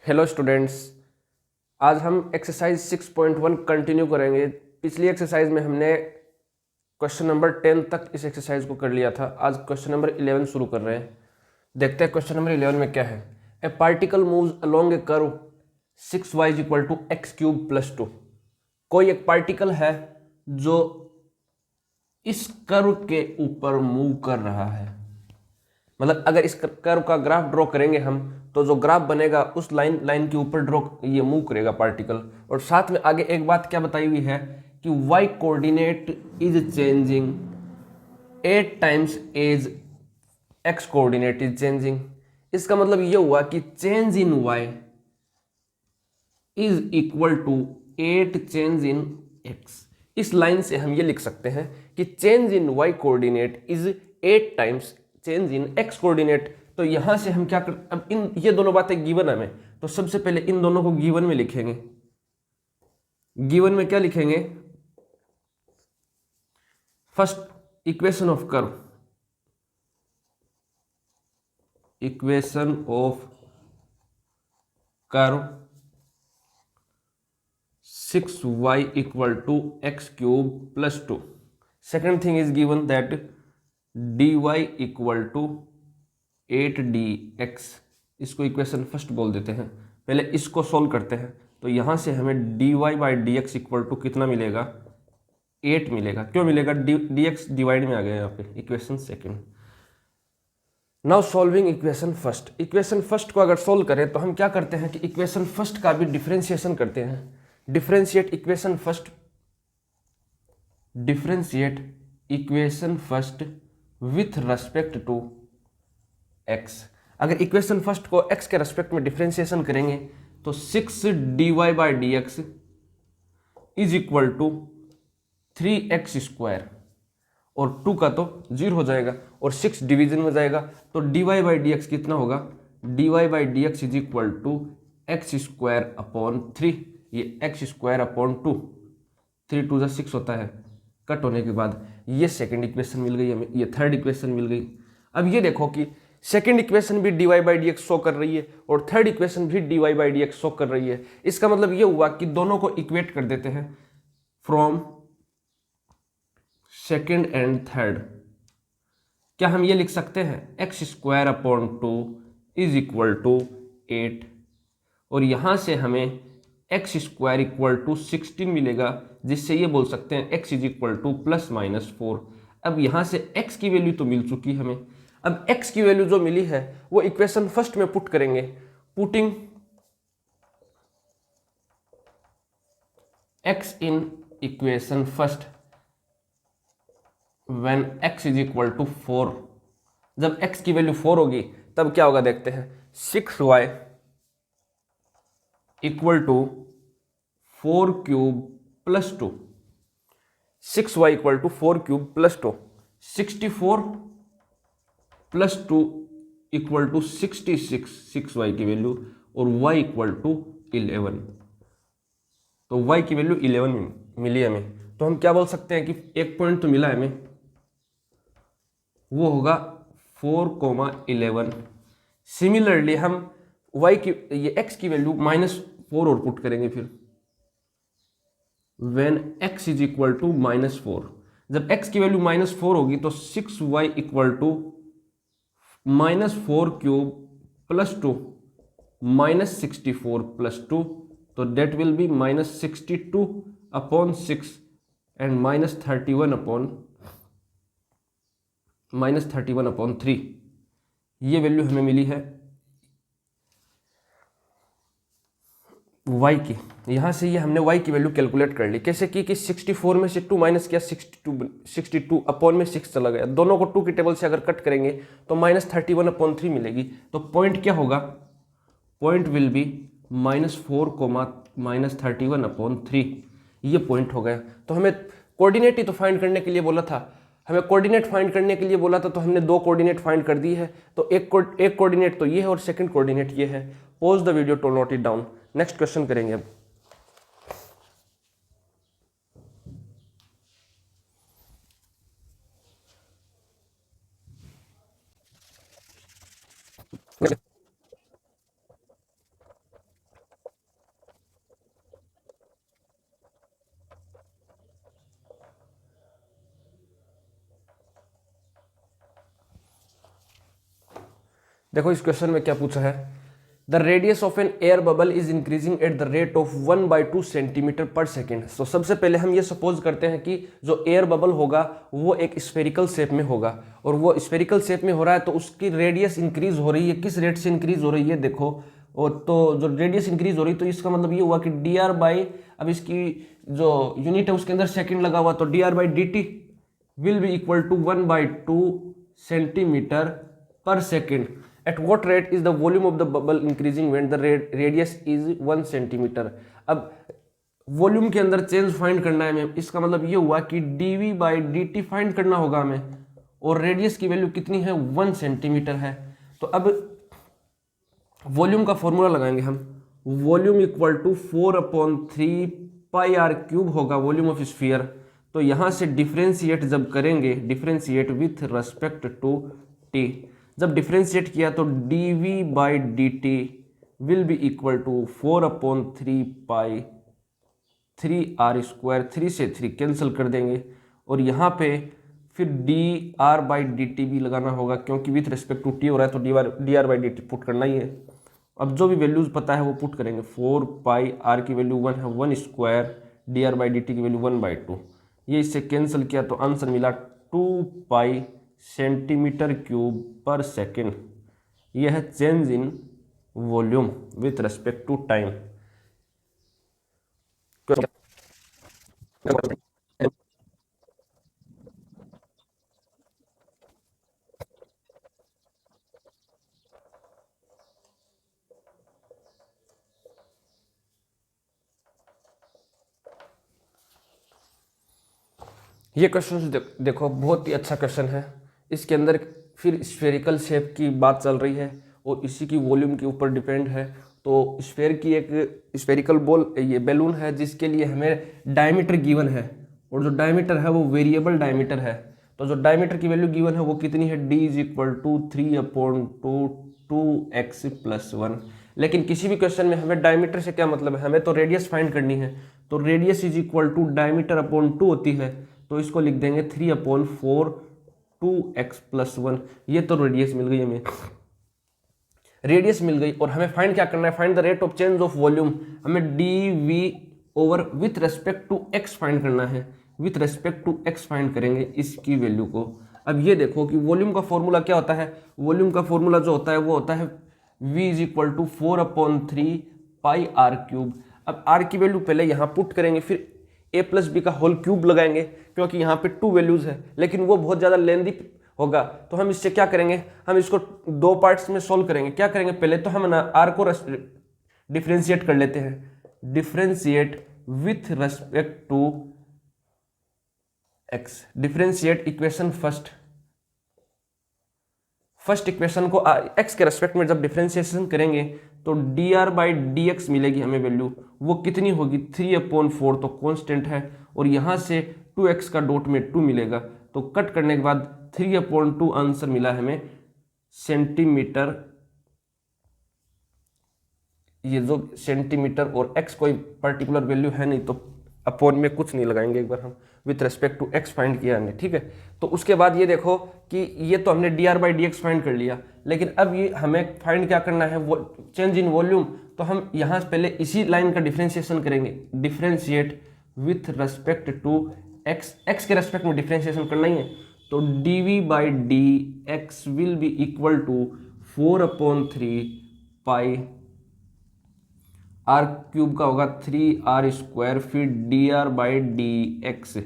Hello students, आज हम exercise 6.1 continue करेंगे। पिछली एक्सरसाइज में हमने क्वेश्चन नंबर 10 तक इस एक्सरसाइज को कर लिया था। आज क्वेश्चन नंबर 11 शुरू कर रहे हैं। देखते हैं क्वेश्चन नंबर 11 में क्या है। A particle moves along a curve 6y equal to x cube plus 2। कोई एक पार्टिकल है जो इस कर्व के ऊपर मूव कर रहा है। मतलब अगर इस कर्व का ग्राफ ड्रॉ करेंगे हम, तो जो ग्राफ बनेगा उस लाइन के ऊपर ड्रॉ ये मूव करेगा पार्टिकल। और साथ में आगे एक बात क्या बताई हुई है कि y coordinate is changing 8 times as x coordinate is changing. इसका मतलब ये हुआ कि change in y is equal to 8 change in x। इस लाइन से हम ये लिख सकते हैं कि change in y coordinate is 8 times change in x coordinate. तो यहां से हम क्या कर, अब इन ये दोनों बातें गिवन हमें, तो सबसे पहले इन दोनों को गिवन में लिखेंगे। गिवन में क्या लिखेंगे? First equation of curve, equation of curve 6y equal to x cube plus 2. Second thing is given that dy equal to 8dx। इसको इक्वेशन फर्स्ट बोल देते हैं। पहले इसको सॉल्व करते हैं, तो यहां से हमें dy by d x equal to कितना मिलेगा? 8 मिलेगा। क्यों मिलेगा? dx डिवाइड में आ गया यहाँ पे, equation second. Now solving equation first. Equation first को अगर सोल्व करें तो हम क्या करते हैं कि इक्वेशन फर्स्ट का भी डिफरेंशिएशन करते हैं। Differentiate equation first, differentiate equation first with respect to x। अगर इक्वेशन फर्स्ट को x के रेस्पेक्ट में डिफरेंशिएशन करेंगे तो 6 dy by d x is equal to 3x square, और 2 का तो 0 हो जाएगा और 6 डिवीजन में जाएगा, तो dy बाई डी एक्स कितना होगा? dy by d x is equal to x square upon 3। ये एक्स स्क्वायर अपॉन 2, 3 2 6 होता है। कट होने के बाद ये सेकंड इक्वेशन मिल गई हमें, ये थर्ड इक्वेशन मिल गई। अब ये देखो कि सेकंड इक्वेशन भी dy by d x show कर रही है और थर्ड इक्वेशन भी dy by d x show कर रही है। इसका मतलब ये हुआ कि दोनों को इक्वेट कर देते हैं फ्रॉम सेकेंड एंड थर्ड। क्या हम ये लिख सकते हैं? X square upon 2 is equal to 8, और यहां से हमें एक्स स्क्वायर इक्वल टू 16 मिलेगा, जिससे ये बोल सकते हैं x is equal two plus minus 4। अब यहां से एक्स की वैल्यू तो मिल चुकी हमें। अब एक्स की वैल्यू जो मिली है वो इक्वेशन फर्स्ट में पुट करेंगे। Putting x in equation first when x is equal to 4। जब x की वैल्यू 4 होगी तब क्या होगा देखते हैं। 6y equal to 4 cube plus 2। 6y equal to 4 cube plus 2, 64 plus 2 equal to 66, 6y की वैल्यू, और y इक्वल टू 11। तो y की वैल्यू 11 मिली हमें। तो हम क्या बोल सकते हैं कि एक पॉइंट तो मिला हमें, वो होगा 4,11। सिमिलरली हम y की, ये x की वैल्यू -4 और पुट करेंगे फिर when x is equal to -4। जब x की वैल्यू -4 होगी तो 6y equal to -4 cube plus 2 -64 plus 2, तो that will be -62 upon 6 and -31 upon 3। ये वैल्यू हमें मिली है y की। यहां से ये हमने y की वैल्यू कैलकुलेट कर ली। कैसे की कि 64 में से 2 माइनस किया, 62 अपॉन में 6 चला गया। दोनों को 2 की टेबल से अगर कट करेंगे तो -31 अपॉन 3 मिलेगी। तो पॉइंट क्या होगा? Point will be -4 -31 upon 3। ये पॉइंट हो गया। तो हमें कोऑर्डिनेट ही तो फाइंड करने के लिए बोला था। हमें कोऑर्डिनेट फाइंड करने के लिए बोला था, तो हमने 2 कोऑर्डिनेट फाइंड कर दी है। तो एक कोऑर्डिनेट तो ये है और सेकंड कोऑर्डिनेट ये है। Pause the video to note it down. Next question करेंगे अब। देखो इस क्वेश्चन में क्या पूछा है, the radius of an air bubble is increasing at the rate of 1/2 centimetre per second. तो सबसे पहले हम ये सपोज करते हैं कि जो एयर बबल होगा वो एक स्फेरिकल शेप में होगा, और वो स्फेरिकल शेप में हो रहा है तो उसकी रेडियस इंक्रीज हो रही है। किस रेट से इंक्रीज हो रही है देखो, और तो जो रेडियस इंक्रीज हो रही है तो इसका मतलब ये हुआ कि डी आर बाई, अब इसकी जो यूनिट है उसके अंदर सेकेंड लगा हुआ, तो d are by d t will be equal to 1/2 centimetre per second. At what rate is the volume of the bubble increasing when the radius is 1 centimetre. अब वॉल्यूम के अंदर चेंज फाइंड करना है हमें, इसका मतलब ये हुआ कि dv बाई dt फाइंड करना होगा हमें, और रेडियस की वैल्यू कितनी है 1 सेंटीमीटर है। तो अब वॉल्यूम का फॉर्मूला लगाएंगे हम, volume equal to 4/3 pi are cube होगा वॉल्यूम ऑफ स्फीयर। तो यहाँ से डिफ्रेंशिएट जब करेंगे, differentiate with respect to t, जब डिफ्रेंशिएट किया तो dv by dt will be equal to 4/3 pi 3r², 3 से 3 कैंसिल कर देंगे, और यहाँ पे फिर dr बाई dt भी लगाना होगा क्योंकि विथ रिस्पेक्ट टू टी हो रहा है, तो dr बाई dt पुट करना ही है। अब जो भी वैल्यूज पता है वो पुट करेंगे, 4 पाई r की वैल्यू 1 है, 1² dr बाई dt की वैल्यू 1/2, ये इससे कैंसिल किया तो आंसर मिला 2 pi centimetre cube per second. यह है change in volume with respect to time. ये क्वेश्चन देखो बहुत ही अच्छा क्वेश्चन है। इसके अंदर फिर स्फेरिकल शेप की बात चल रही है और इसी की वॉल्यूम के ऊपर डिपेंड है। तो स्फेयर की एक स्फेरिकल बॉल ये बैलून है जिसके लिए हमें डायमीटर गिवन है, और जो डायमीटर है वो वेरिएबल डायमीटर है। तो जो डायमीटर की वैल्यू गिवन है वो कितनी है, d is equal to 3/2 2x + 1। लेकिन किसी भी क्वेश्चन में हमें डायमीटर से क्या मतलब है, हमें तो रेडियस फाइंड करनी है। तो रेडियस इज इक्वल टू डायमीटर/2 होती है, तो इसको लिख देंगे 3/4 2x + 1। ये तो रेडियस मिल गई हमें, रेडियस मिल गई। और हमें फाइंड क्या करना है, find the rate of change of volume. हमें dv over with respect to x find करना है, with respect to x find करेंगे इसकी वैल्यू को। अब ये देखो कि वॉल्यूम का फॉर्मूला क्या होता है, वॉल्यूम का फॉर्मूला जो होता है वो होता है v is equal to 4/3 pi r³। अब r की वैल्यू पहले यहाँ पुट करेंगे, फिर a प्लस बी का होल क्यूब लगाएंगे क्योंकि यहाँ पे 2 वैल्यूज है, लेकिन वो बहुत ज़्यादा लेंदी होगा। तो हम इससे क्या करेंगे, हम इसको 2 पार्ट्स में सोल्व करेंगे। क्या करेंगे, पहले तो हम ना r को डिफ्रेंशिएट कर लेते हैं, differentiate with respect to x। Differentiate equation first equation को x के रेस्पेक्ट में जब डिफ्रेंशिएशन करेंगे तो dr बाई dx मिलेगी हमें वैल्यू, वो कितनी होगी 3/4, तो कांस्टेंट है। और यहाँ से 2x का डॉट में 2 मिलेगा, तो कट करने के बाद 3/2 आंसर मिला हमें सेंटीमीटर। ये जो सेंटीमीटर और x कोई पर्टिकुलर वैल्यू है नहीं, तो अपॉन में कुछ नहीं लगाएंगे, एक बार हम with respect to x find किया हमने, ठीक है। तो उसके बाद ये देखो कि ये तो हमने dr बाई dx फाइंड कर लिया, लेकिन अब ये हमें फाइंड क्या करना है, वो चेंज इन वॉल्यूम। तो हम यहाँ पहले इसी लाइन का डिफ्रेंशिएशन करेंगे, differentiate with respect to x के रेस्पेक्ट में डिफ्रेंशिएशन करना ही है। तो dv by dx will be equal to 4/3 pi r³ का होगा 3r², फिर dr बाई dx।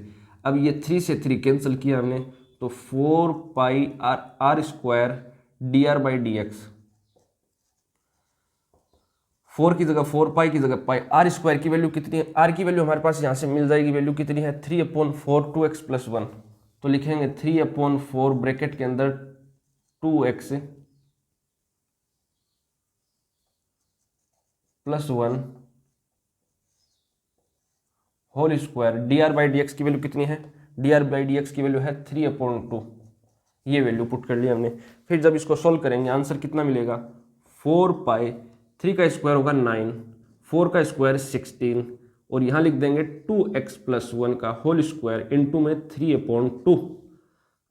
अब ये 3 से 3 कैंसिल किया हमने, तो 4 पाई r² dr बाई dx। 4 की जगह 4 पाई की जगह पाई, r² की वैल्यू कितनी है, r की वैल्यू हमारे पास यहाँ से मिल जाएगी, वैल्यू कितनी है 3/4 2x + 1। तो लिखेंगे 3/4 ब्रैकेट के अंदर 2x + 1 whole square. dr by dx की वैल्यू कितनी है, dr बाई dx की वैल्यू है 3/2। ये वैल्यू पुट कर लिया हमने। फिर जब इसको सोल्व करेंगे आंसर कितना मिलेगा, 4 पाई 3 का स्क्वायर होगा 9, 4 का स्क्वायर 16, और यहाँ लिख देंगे 2x + 1 का होल स्क्वायर इंटू में 3/2।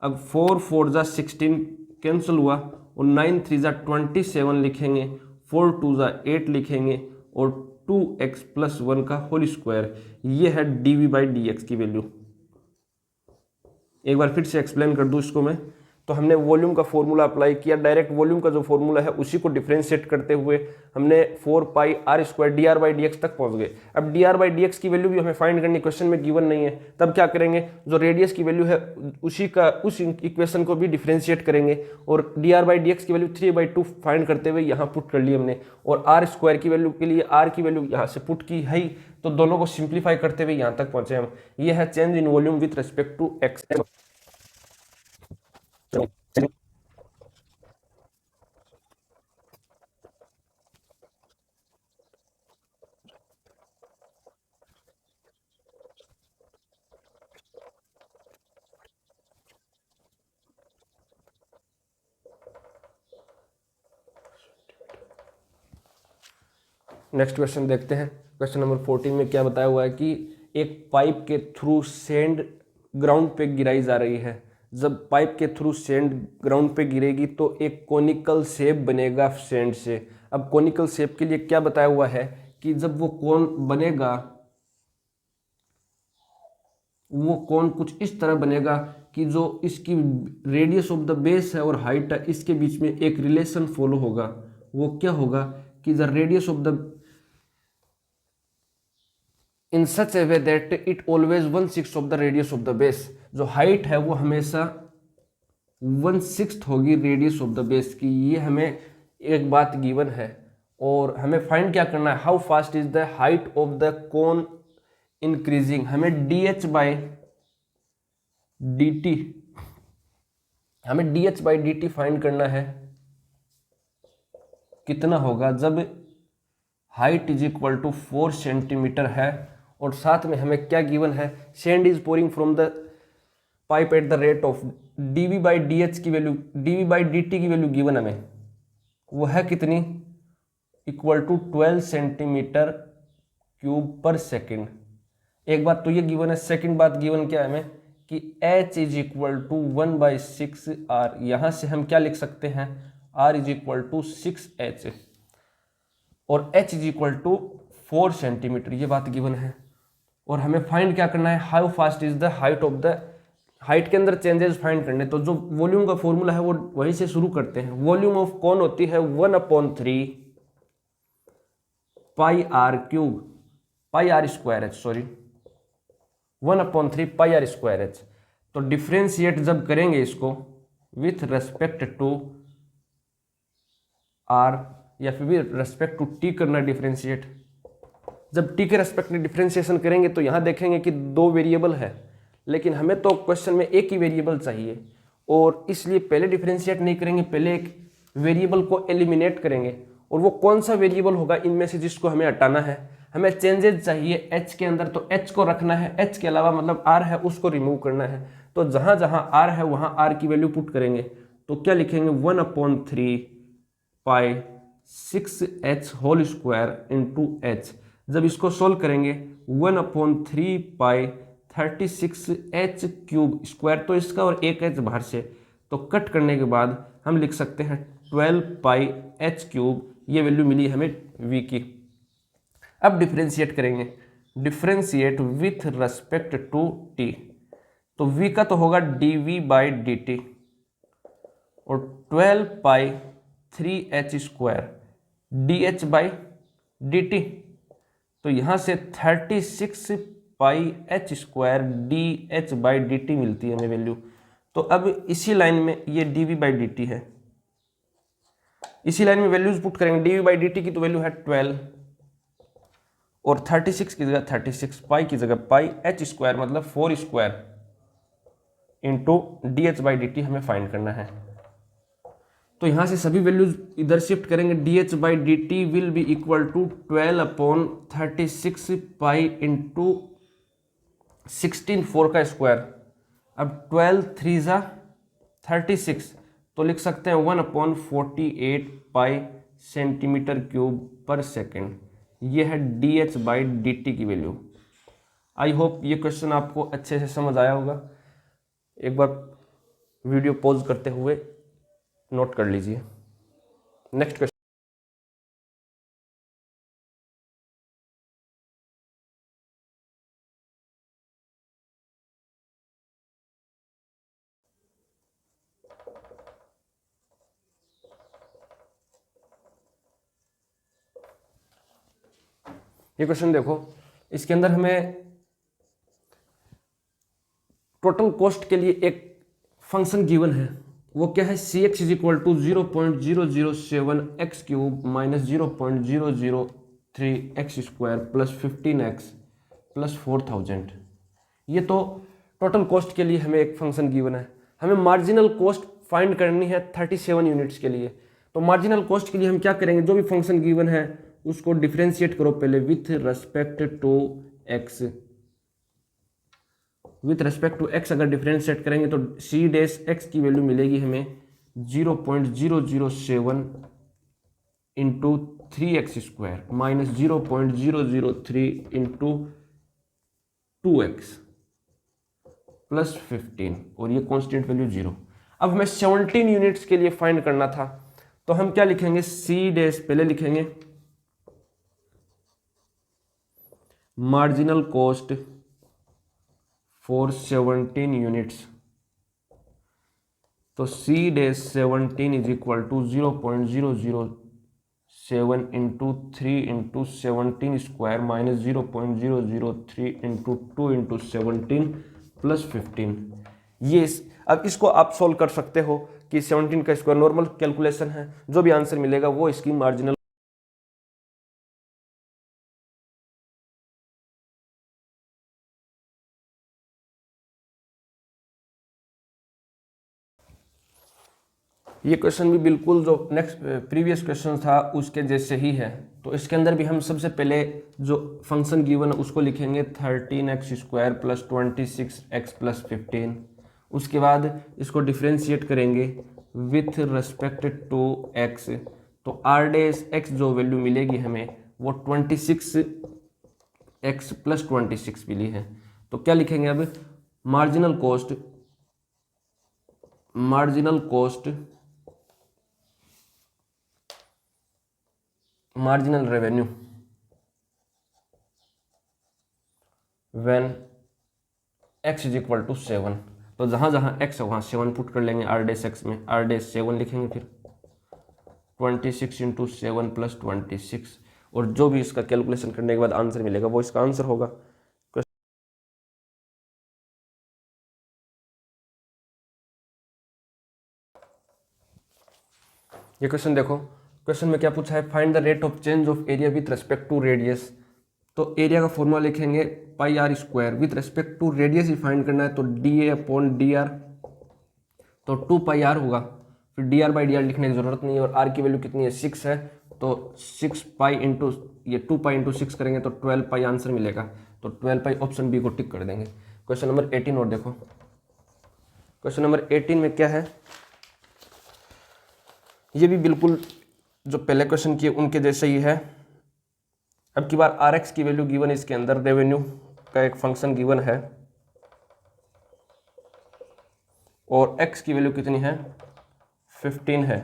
अब 4 4 जा 16 कैंसिल हुआ, और 9 3 ज़ा 27 लिखेंगे, 4 2 ज़ा 8 लिखेंगे और 2x प्लस 1 का होल स्क्वायर। ये है dv/dx की वैल्यू। एक बार फिर से एक्सप्लेन कर दूं इसको मैं। तो हमने वॉल्यूम का फॉर्मूला अप्लाई किया, डायरेक्ट वॉल्यूम का जो फॉर्मूला है उसी को डिफरेंशिएट करते हुए हमने 4 पाई आर स्क्वायर dr/dx तक पहुंच गए। अब dr/dx की वैल्यू भी हमें फाइंड करनी, क्वेश्चन में गिवन नहीं है, तब क्या करेंगे, जो रेडियस की वैल्यू है उस इक्वेशन को भी डिफरेंशिएट करेंगे और dr/dx की वैल्यू 3/2 फाइंड करते हुए यहाँ पुट कर ली हमने, और आर स्क्वायर की वैल्यू के लिए आर की वैल्यू यहाँ से पुट की है ही, तो दोनों को सिंप्लीफाई करते हुए यहाँ तक पहुंचे हम। ये है change in volume with respect to x. Next question देखते हैं। क्वेश्चन नंबर 14 में क्या बताया हुआ है कि एक पाइप के थ्रू सेंड ग्राउंड पे गिराई जा रही है। जब पाइप के थ्रू सेंड ग्राउंड पे गिरेगी तो एक कोनिकल शेप बनेगा सेंड से। अब कोनिकल शेप के लिए क्या बताया हुआ है कि जब वो कोन बनेगा, वो कोन कुछ इस तरह बनेगा कि जो इसकी रेडियस ऑफ द बेस है और हाइट है, इसके बीच में एक रिलेशन फॉलो होगा। वो क्या होगा कि the radius of the in such A way that it always 1/6 of the radius of the base. जो हाइट है वो हमेशा 1/6 होगी रेडियस ऑफ द बेस की। ये हमें एक बात गिवन है और हमें फाइंड क्या करना है, how fast is the height of the cone increasing. हमें dh/dt फाइंड करना है। कितना होगा जब height is equal to 4 centimetre है और साथ में हमें क्या गिवन है, sand is pouring from the pipe at the rate of dv/dh की वैल्यू, dv/dt की वैल्यू गिवन हमें, वो है कितनी, equal to 12 centimetre cube per second. एक बात तो ये गिवन है। सेकंड बात गिवन क्या है हमें कि h is equal to 1/6 r। यहां से हम क्या लिख सकते हैं, r is equal to 6h और h is equal to 4 centimetre. ये बात गिवन है और हमें फाइंड क्या करना है, how fast is the height of the, height के अंदर चेंजेस फाइंड करने। तो जो वॉल्यूम का फॉर्मूला है वो वहीं से शुरू करते हैं। वॉल्यूम ऑफ कौन होती है 1/3 pi are cube, pi R square H, sorry 1/3 pi R square H. तो डिफ्रेंशिएट जब करेंगे इसको विथ रेस्पेक्ट टू आर या फिर विथ रेस्पेक्ट टू टी करना डिफ्रेंशिएट। जब टी के रेस्पेक्ट में डिफ्रेंशिएशन करेंगे तो यहां देखेंगे कि 2 वेरिएबल है, लेकिन हमें तो क्वेश्चन में एक ही वेरिएबल चाहिए और इसलिए पहले डिफ्रेंशिएट नहीं करेंगे, पहले एक वेरिएबल को एलिमिनेट करेंगे। और वो कौन सा वेरिएबल होगा इनमें से जिसको हमें हटाना है। हमें चेंजेस चाहिए h के अंदर, तो h को रखना है, h के अलावा मतलब r है उसको रिमूव करना है। तो जहां जहां r है वहां r की वैल्यू पुट करेंगे। तो क्या लिखेंगे 1/3 pi 6h whole square into h। जब इसको सोल्व करेंगे 1/3 पाई 36h क्यूब स्क्वायर, तो इसका और एक h बाहर से, तो कट करने के बाद हम लिख सकते हैं 12 पाई h क्यूब। ये वैल्यू मिली हमें v की। अब डिफ्रेंशिएट करेंगे, differentiate with respect to t। तो v का तो होगा dv/dt और 12 पाई 3h स्क्वायर dh/dt। तो यहां से 36 पाई h स्क्वायर dh/dt मिलती है हमें वैल्यू। तो अब इसी लाइन में ये dv/dt है, इसी लाइन में वैल्यूज पुट करेंगे। dv/dt की तो वैल्यू है 12 और 36 की जगह 36, पाई की जगह पाई, h स्क्वायर मतलब 4 स्क्वायर इंटू dh/dt हमें फाइंड करना है। तो यहां से सभी वैल्यूज इधर शिफ्ट करेंगे। dh/dt will be equal to 12/36 pi into 16 4 का स्क्वायर। अब 12 3 ज़ा 36, तो लिख सकते हैं 1/48 पाई सेंटीमीटर क्यूब पर सेकेंड। ये है dh/dt की वैल्यू। आई होप ये क्वेश्चन आपको अच्छे से समझ आया होगा। एक बार वीडियो पॉज करते हुए नोट कर लीजिए। नेक्स्ट क्वेश्चन, ये क्वेश्चन देखो, इसके अंदर हमें टोटल कॉस्ट के लिए एक फंक्शन गिवन है, वो क्या है, C X is equal to 0.007 X cube minus 0.003 X square plus 15x plus 4000। ये तो टोटल कॉस्ट के लिए हमें एक फंक्शन गिवन है। हमें मार्जिनल कॉस्ट फाइंड करनी है 37 यूनिट्स के लिए। तो मार्जिनल कॉस्ट के लिए हम क्या करेंगे, जो भी फंक्शन गिवन है उसको डिफरेंशिएट करो पहले with respect to x. With respect to x अगर डिफरेंशिएट करेंगे तो सी डैश एक्स की वैल्यू मिलेगी हमें 0.007 into 3x square minus 0.003 into 2x plus 15 और ये कांस्टेंट वैल्यू 0। अब हमें 17 यूनिट्स के लिए फाइंड करना था, तो हम क्या लिखेंगे, सी डैश पहले लिखेंगे मार्जिनल कॉस्ट फॉर 17 यूनिट्स। तो सी dash 17 is equal to 0.007 into 3 into 17 square minus 0.003 into 2 into 17 plus 15। ये अब इसको आप सोल्व कर सकते हो कि 17 का स्क्वायर नॉर्मल कैलकुलेशन है, जो भी आंसर मिलेगा वो इसकी मार्जिनल। ये क्वेश्चन भी बिल्कुल जो नेक्स्ट प्रीवियस क्वेश्चन था उसके जैसे ही है। तो इसके अंदर भी हम सबसे पहले जो फंक्शन गिवन है उसको लिखेंगे 13x square plus 26x plus 15। उसके बाद इसको डिफ्रेंशिएट करेंगे विथ रेस्पेक्ट टू x। तो आर डैश एक्स जो वैल्यू मिलेगी हमें वो 26x प्लस 26 मिली है। तो क्या लिखेंगे अब, marginal marginal revenue when x is equal to 7। तो जहां जहां x है वहां 7 पुट कर लेंगे आर डैश एक्स में, आर डैश 7 लिखेंगे, फिर 26 इंटू 7 प्लस 26 और जो भी इसका कैलकुलेशन करने के बाद आंसर मिलेगा वो इसका आंसर होगा। ये क्वेश्चन देखो, क्वेश्चन में क्या पूछा है, find the rate of change of area with respect to radius. तो एरिया का फॉर्मूला लिखेंगे pi R square, with respect to radius ही फाइंड करना है तो D A upon D R, तो 2 पाई आर होगा, फिर D are by D R लिखने की जरूरत नहीं है। और आर की वैल्यू कितनी है, 6 है, तो 6 पाई इंटू ये 2 पाई इंटू 6 करेंगे तो 12 पाई आंसर मिलेगा। तो 12 पाई ऑप्शन बी को टिक कर देंगे। क्वेश्चन नंबर 18 और देखो, क्वेश्चन नंबर 18 में क्या है, ये भी बिल्कुल जो पहले क्वेश्चन किए उनके जैसे ही है। अब की बार आर एक्स की वैल्यू गिवन है, इसके अंदर रेवेन्यू का एक फंक्शन गिवन है और x की वैल्यू कितनी है, 15 है।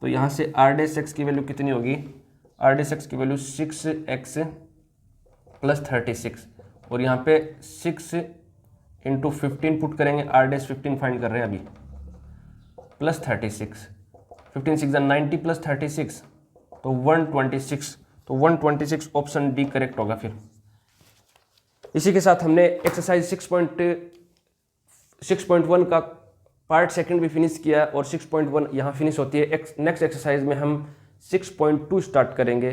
तो यहाँ से आर डैश एक्स की वैल्यू कितनी होगी, आर डैश एक्स की वैल्यू 6x प्लस 36 और यहाँ पे 6 इंटू 15 पुट करेंगे, आर डैश 15 फाइंड कर रहे हैं अभी, प्लस 36, 15 6 90 प्लस 36 तो 126। तो 126 ऑप्शन डी करेक्ट होगा। फिर इसी के साथ हमने एक्सरसाइज 6.1 का पार्ट सेकंड भी फिनिश किया और 6.1 यहाँ फिनिश होती है। नेक्स्ट एक्सरसाइज में हम 6.2 स्टार्ट करेंगे।